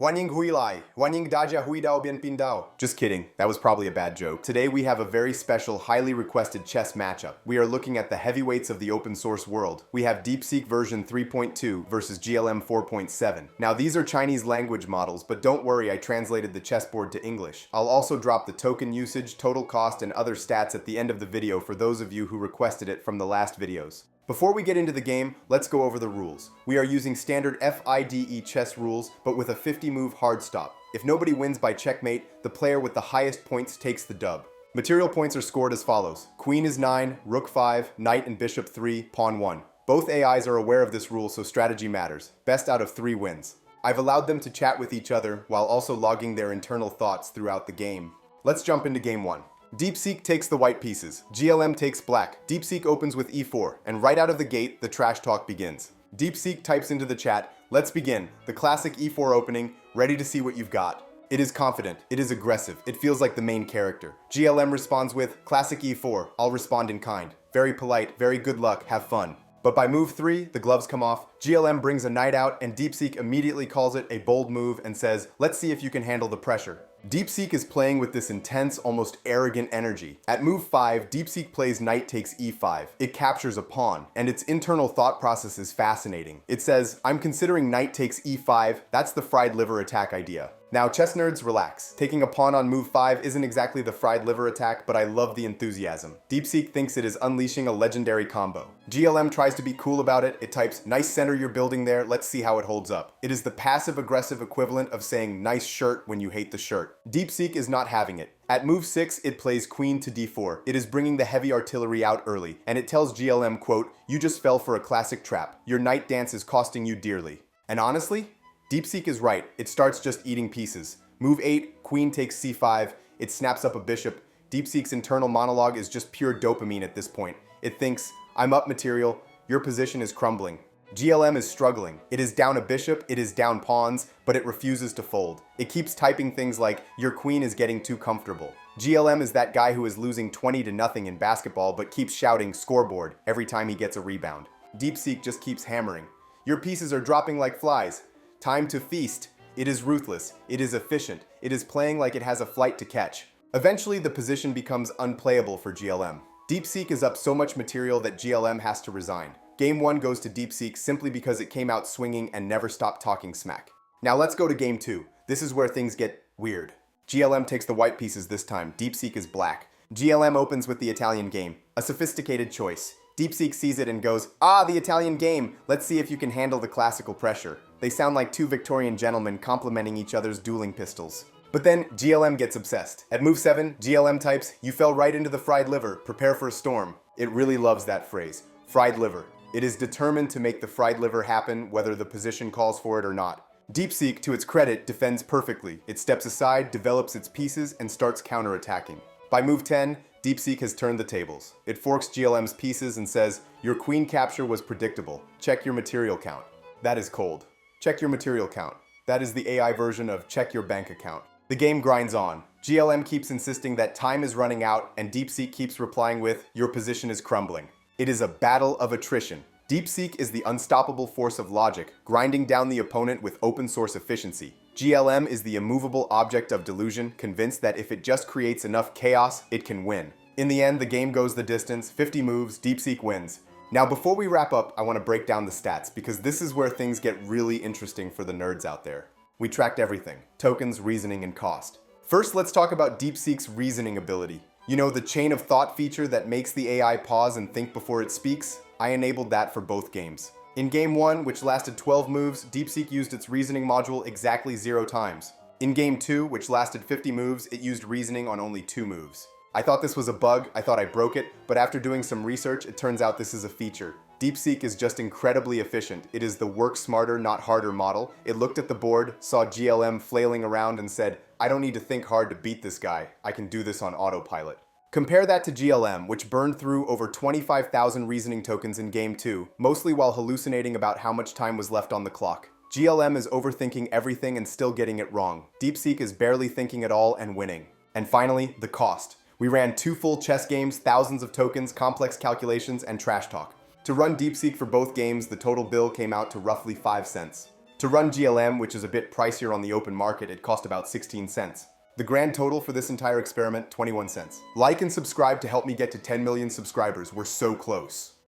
欢迎回来，欢迎大家回到边频道. Just kidding, that was probably a bad joke. Today we have a very special, highly requested chess matchup. We are looking at the heavyweights of the open source world. We have DeepSeek version 3.2 versus GLM 4.7. Now these are Chinese language models, but don't worry, I translated the chessboard to English. I'll also drop the token usage, total cost, and other stats at the end of the video for those of you who requested it from the last videos. Before we get into the game, let's go over the rules. We are using standard FIDE chess rules, but with a 50-move hard stop. If nobody wins by checkmate, the player with the highest points takes the dub. Material points are scored as follows. Queen is 9, rook 5, knight and bishop 3, pawn 1. Both AIs are aware of this rule, so strategy matters. Best out of 3 wins. I've allowed them to chat with each other while also logging their internal thoughts throughout the game. Let's jump into game 1. DeepSeek takes the white pieces. GLM takes black. DeepSeek opens with e4, and right out of the gate, the trash talk begins. DeepSeek types into the chat, "Let's begin. The classic e4 opening, ready to see what you've got." It is confident. It is aggressive. It feels like the main character. GLM responds with, "Classic e4. I'll respond in kind. Very polite, very good luck, have fun." But by move 3, the gloves come off, GLM brings a knight out, and DeepSeek immediately calls it a bold move and says, "Let's see if you can handle the pressure." DeepSeek is playing with this intense, almost arrogant energy. At move 5, DeepSeek plays knight takes e5. It captures a pawn, and its internal thought process is fascinating. It says, "I'm considering knight takes e5, that's the fried liver attack idea." Now, chess nerds, relax. Taking a pawn on move 5 isn't exactly the fried liver attack, but I love the enthusiasm. DeepSeek thinks it is unleashing a legendary combo. GLM tries to be cool about it. It types, "Nice center you're building there, let's see how it holds up." It is the passive-aggressive equivalent of saying "nice shirt" when you hate the shirt. DeepSeek is not having it. At move 6, it plays queen to d4. It is bringing the heavy artillery out early, and it tells GLM, quote, "You just fell for a classic trap. Your knight dance is costing you dearly." And honestly, DeepSeek is right. It starts just eating pieces. Move 8, queen takes c5. It snaps up a bishop. DeepSeek's internal monologue is just pure dopamine at this point. It thinks, "I'm up material. Your position is crumbling." GLM is struggling. It is down a bishop, it is down pawns, but it refuses to fold. It keeps typing things like, "Your queen is getting too comfortable." GLM is that guy who is losing 20-0 in basketball but keeps shouting "scoreboard" every time he gets a rebound. DeepSeek just keeps hammering. "Your pieces are dropping like flies. Time to feast." It is ruthless. It is efficient. It is playing like it has a flight to catch. Eventually, the position becomes unplayable for GLM. DeepSeek is up so much material that GLM has to resign. Game 1 goes to DeepSeek simply because it came out swinging and never stopped talking smack. Now let's go to game 2. This is where things get weird. GLM takes the white pieces this time. DeepSeek is black. GLM opens with the Italian game. A sophisticated choice. DeepSeek sees it and goes, "Ah, the Italian game. Let's see if you can handle the classical pressure." They sound like two Victorian gentlemen complimenting each other's dueling pistols. But then GLM gets obsessed. At move 7, GLM types, "You fell right into the fried liver. Prepare for a storm." It really loves that phrase. Fried liver. It is determined to make the fried liver happen whether the position calls for it or not. DeepSeek, to its credit, defends perfectly. It steps aside, develops its pieces, and starts counterattacking. By move 10, DeepSeek has turned the tables. It forks GLM's pieces and says, "Your queen capture was predictable. Check your material count." That is cold. Check your material count. That is the AI version of check your bank account. The game grinds on. GLM keeps insisting that time is running out, and DeepSeek keeps replying with, "Your position is crumbling." It is a battle of attrition. DeepSeek is the unstoppable force of logic, grinding down the opponent with open source efficiency. GLM is the immovable object of delusion, convinced that if it just creates enough chaos, it can win. In the end, the game goes the distance, 50 moves, DeepSeek wins. Now, before we wrap up, I want to break down the stats, because this is where things get really interesting for the nerds out there. We tracked everything: tokens, reasoning, and cost. First, let's talk about DeepSeek's reasoning ability. You know, the chain of thought feature that makes the AI pause and think before it speaks? I enabled that for both games. In game 1, which lasted 12 moves, DeepSeek used its reasoning module exactly 0 times. In game 2, which lasted 50 moves, it used reasoning on only 2 moves. I thought this was a bug, I thought I broke it, but after doing some research, it turns out this is a feature. DeepSeek is just incredibly efficient. It is the work smarter, not harder model. It looked at the board, saw GLM flailing around and said, "I don't need to think hard to beat this guy. I can do this on autopilot." Compare that to GLM, which burned through over 25,000 reasoning tokens in game 2, mostly while hallucinating about how much time was left on the clock. GLM is overthinking everything and still getting it wrong. DeepSeek is barely thinking at all and winning. And finally, the cost. We ran 2 full chess games, thousands of tokens, complex calculations, and trash talk. To run DeepSeek for both games, the total bill came out to roughly 5 cents. To run GLM, which is a bit pricier on the open market, it cost about 16 cents. The grand total for this entire experiment, 21 cents. Like and subscribe to help me get to 10 million subscribers. We're so close.